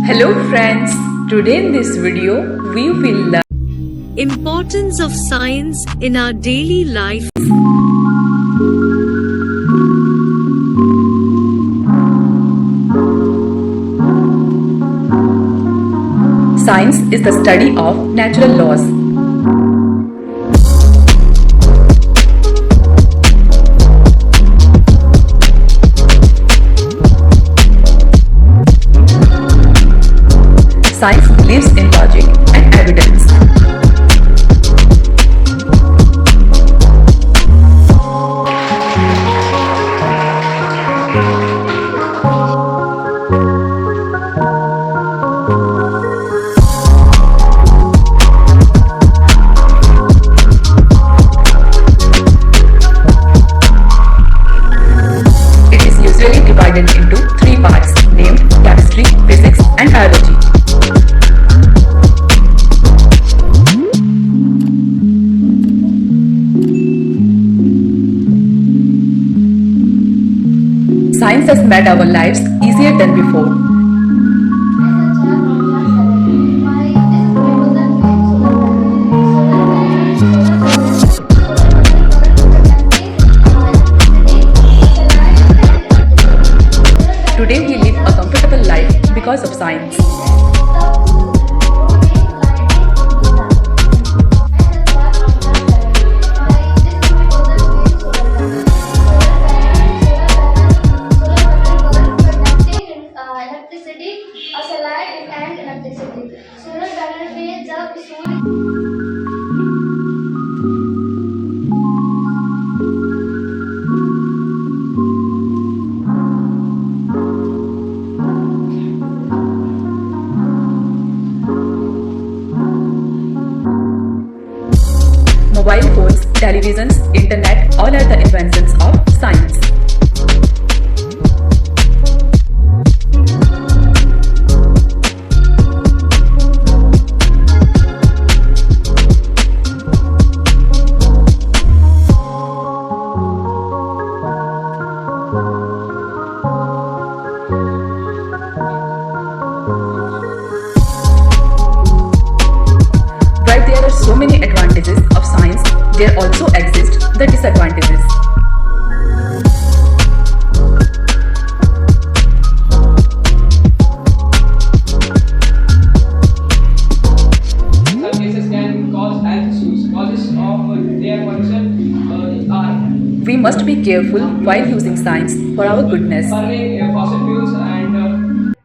Hello friends, today in this video we will learn Importance of science in our daily life. Science is the study of natural laws. Science believes in logic and evidence. It is usually divided into three parts named chemistry, physics, and biology. Science has made our lives easier than before. Today we live a comfortable life because of science. Solar panel में जब सूर्य Mobile phones, televisions, internet, all are the inventions of science. While there are so many advantages of science, there also exist the disadvantages. Some cases can cause health issues. Causes of their pollution are We must be careful while using science for our goodness. burning fossil fuels and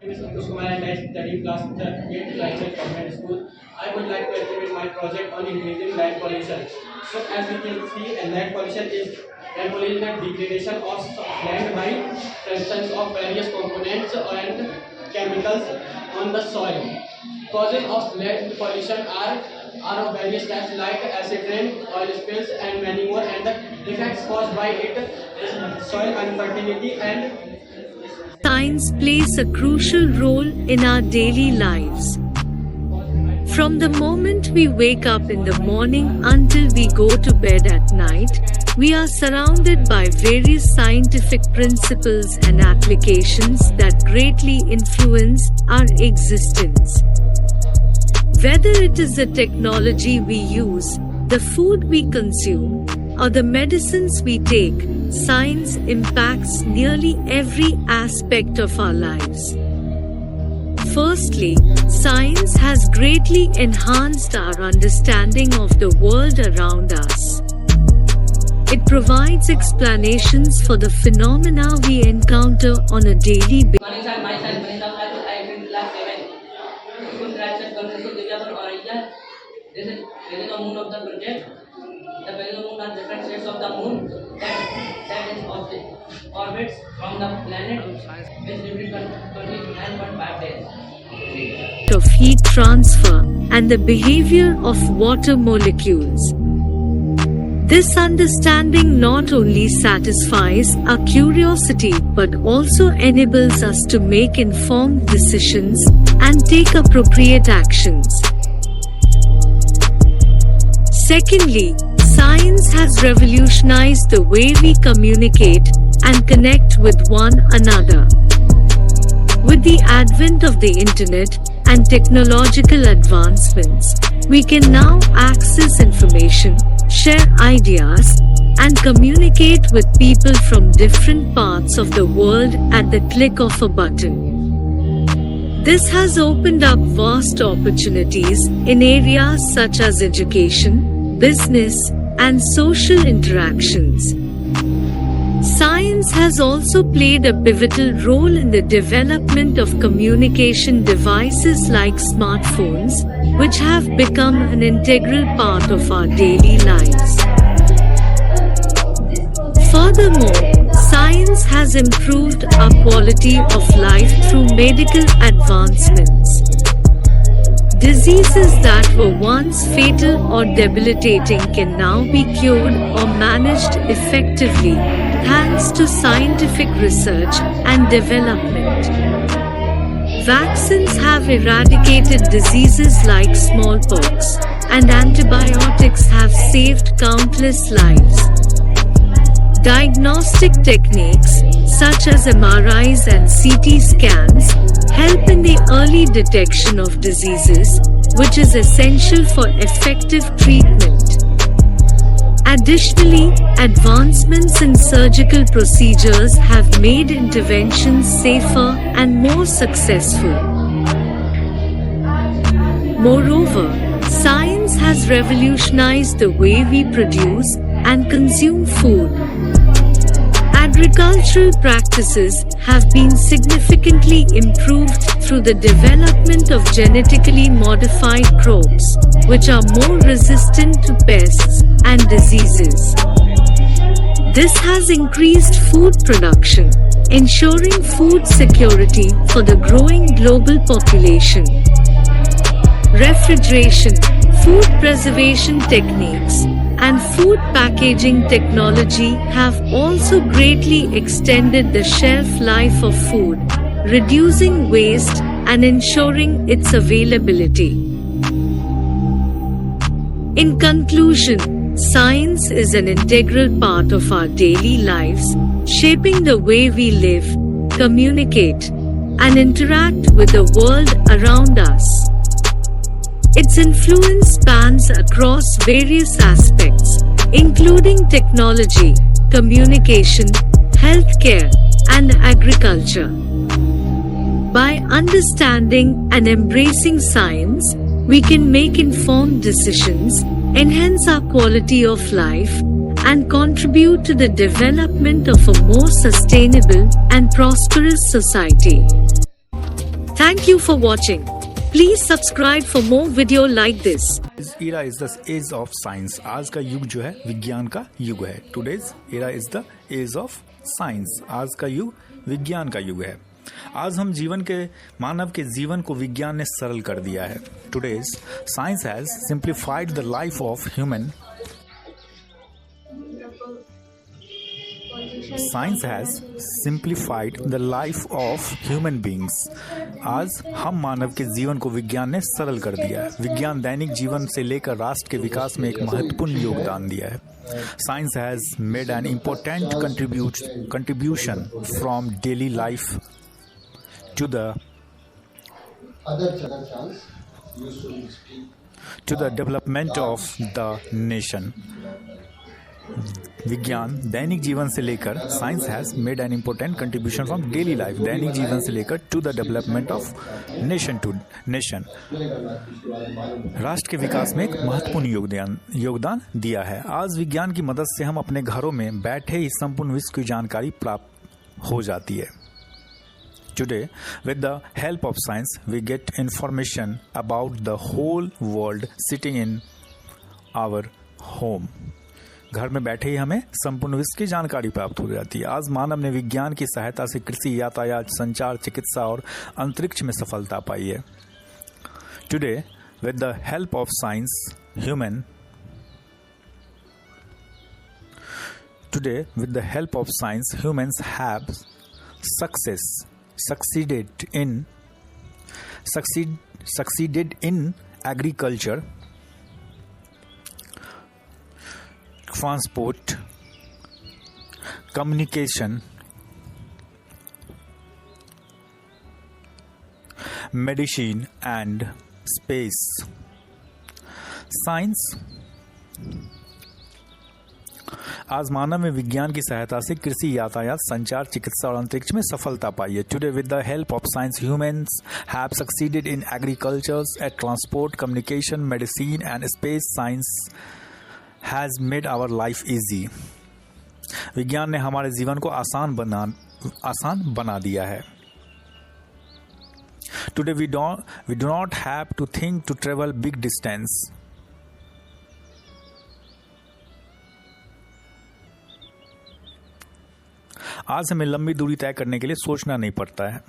Mr. Kumar and I study class 8 Raichur Government School. I would like to exhibit my project on increasing land pollution. So as we can see, land pollution is the degradation of land by presence of various components and chemicals on the soil. Causes of land pollution are of various types like acid rain, oil spills and many more, and the effects caused by it is soil infertility and Science plays a crucial role in our daily lives. From the moment we wake up in the morning until we go to bed at night, we are surrounded by various scientific principles and applications that greatly influence our existence. Whether it is the technology we use, the food we consume, or the medicines we take, science impacts nearly every aspect of our lives. Firstly, science has greatly enhanced our understanding of the world around us. It provides explanations for the phenomena we encounter on a daily basis. Morning, sir. Myself, Vanita Patel. I am in class 7. School Raichur Government School, Divjapur, Auraiya. This is the moon of the project. The phases of the moon are different states of the moon that is orbits from the planet, which represents 29.5 days. Of heat transfer and the behavior of water molecules. This understanding not only satisfies our curiosity but also enables us to make informed decisions and take appropriate actions. Secondly, science has revolutionized the way we communicate and connect with one another. With the advent of the internet and technological advancements, we can now access information, share ideas, and communicate with people from different parts of the world at the click of a button. This has opened up vast opportunities in areas such as education, business, and social interactions. Science has also played a pivotal role in the development of communication devices like smartphones, which have become an integral part of our daily lives. Furthermore, science has improved our quality of life through medical advancements. Diseases that were once fatal or debilitating can now be cured or managed effectively, thanks to scientific research and development. Vaccines have eradicated diseases like smallpox, and antibiotics have saved countless lives. Diagnostic techniques, such as MRIs and CT scans, help in the early detection of diseases, which is essential for effective treatment. Additionally, advancements in surgical procedures have made interventions safer and more successful. Moreover, science has revolutionized the way we produce and consume food. Agricultural practices have been significantly improved through the development of genetically modified crops, which are more resistant to pests and diseases. This has increased food production, ensuring food security for the growing global population. Refrigeration, food preservation techniques, and food packaging technology have also greatly extended the shelf life of food, reducing waste and ensuring its availability. In conclusion, science is an integral part of our daily lives, shaping the way we live, communicate, and interact with the world around us. Its influence spans across various aspects, including technology, communication, healthcare, and agriculture. By understanding and embracing science, we can make informed decisions, enhance our quality of life, and contribute to the development of a more sustainable and prosperous society. Thank you for watching. Please subscribe for more video like this. This era is the age of science. आज का युग जो है विज्ञान का युग है. Today's era is the age of science. आज का युग विज्ञान का युग है. आज हम मानव के जीवन को विज्ञान ने सरल कर दिया है. Today's science has simplified the life of human. Science has simplified the life of human beings. आज हम मानव के जीवन को विज्ञान ने सरल कर दिया है. विज्ञान दैनिक जीवन से लेकर राष्ट्र के विकास में एक महत्वपूर्ण योगदान दिया है. Science has made an important contribution from daily life to the development of the nation. विज्ञान दैनिक जीवन से लेकर science has made an important contribution from daily life. दैनिक जीवन से लेकर to the development of nation to nation. राष्ट्र के विकास में एक महत्वपूर्ण योगदान दिया है. आज विज्ञान की मदद से हम अपने घरों में बैठे ही संपूर्ण विश्व की जानकारी प्राप्त हो जाती है. Today, with the help of science, we get information about the whole world sitting in our home. घर में बैठे ही हमें संपूर्ण विश्व की जानकारी प्राप्त हो जाती है. आज मानव ने विज्ञान की सहायता से कृषि, यातायात, संचार, चिकित्सा और अंतरिक्ष में सफलता पाई है. Today, with the help of science, humans have succeeded in agriculture, transport, communication, medicine and space. Science आज मानव में विज्ञान की सहायता से कृषि, यातायात, संचार, चिकित्सा और अंतरिक्ष में सफलता पाई है. Today with the help of science humans have succeeded in agriculture, at transport, communication, medicine and space. Science has made our life easy. विज्ञान ने हमारे जीवन को आसान बना दिया है. Today we do not have to think to travel big distance. आज हमें लंबी दूरी तय करने के लिए सोचना नहीं पड़ता है.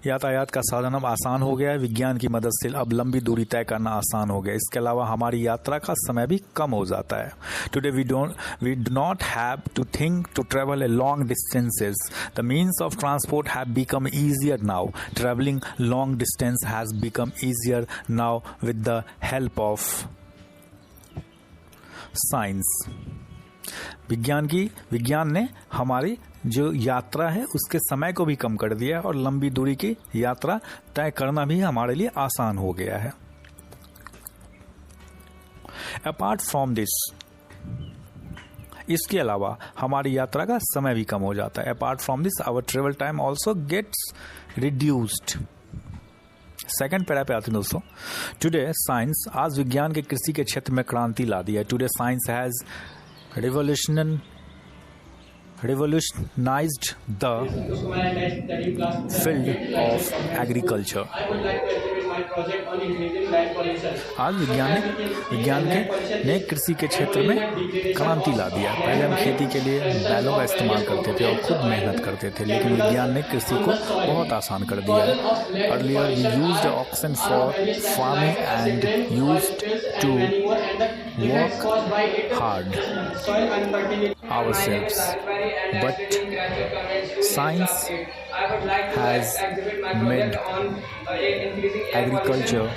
यातायात का साधन अब आसान हो गया है. विज्ञान की मदद से अब लंबी दूरी तय करना आसान हो गया. इसके अलावा हमारी यात्रा का समय भी कम हो जाता है. Today we do not have to think to travel a long distances. The means of transport have become easier now. Traveling long distance has become easier now with the help of science. विज्ञान ने हमारी जो यात्रा है उसके समय को भी कम कर दिया है और लंबी दूरी की यात्रा तय करना भी हमारे लिए आसान हो गया है. अपार्ट फ्रॉम दिस, इसके अलावा हमारी यात्रा का समय भी कम हो जाता है. Apart from this our travel time also gets reduced. Second para पे आते हैं दोस्तों. टुडे साइंस, आज विज्ञान के कृषि के क्षेत्र में क्रांति ला दी है. Today science has revolutionized the field of agriculture. आज विज्ञान ने कृषि के क्षेत्र में क्रांति ला दिया. पहले हम खेती के लिए बैलों का इस्तेमाल करते थे और खुद मेहनत करते थे, लेकिन विज्ञान ने कृषि को बहुत आसान कर दिया है. Earlier we used oxen for farming and used to work hard ourselves, but science has made agriculture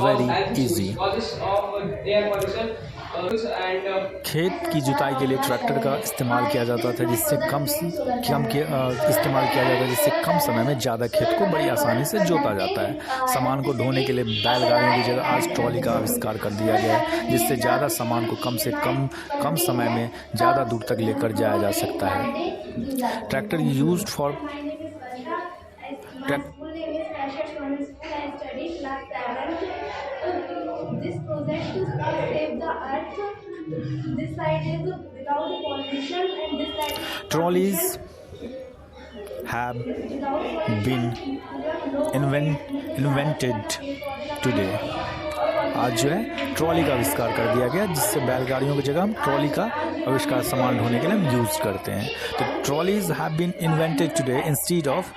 very easy. खेत की जुताई के लिए ट्रैक्टर का इस्तेमाल किया जाता था, जिससे कम समय में ज़्यादा खेत को बड़ी आसानी से जोता जाता है. सामान को ढोने के लिए बैलगाड़ियों की जगह आज ट्रॉली का आविष्कार कर दिया गया है, जिससे ज़्यादा सामान को कम से कम समय में ज़्यादा दूर तक लेकर जाया जा सकता है. Tractor used for This project to save the earth. This side is without pollution and this side is trolleys have been invented today. आज जो है ट्रॉली का आविष्कार कर दिया गया, जिससे बैलगाड़ियों की जगह हम ट्रॉली का आविष्कार सामान ढोने के लिए हम यूज करते हैं. तो trolleys have been invented today instead of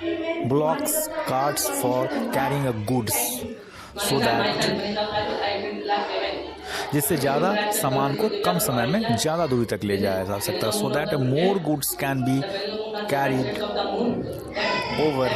blocks, carts for carrying a goods, so that जिससे ज़्यादा सामान को कम समय में ज़्यादा दूरी तक ले जाया जा सकता है. So that more goods can be carried over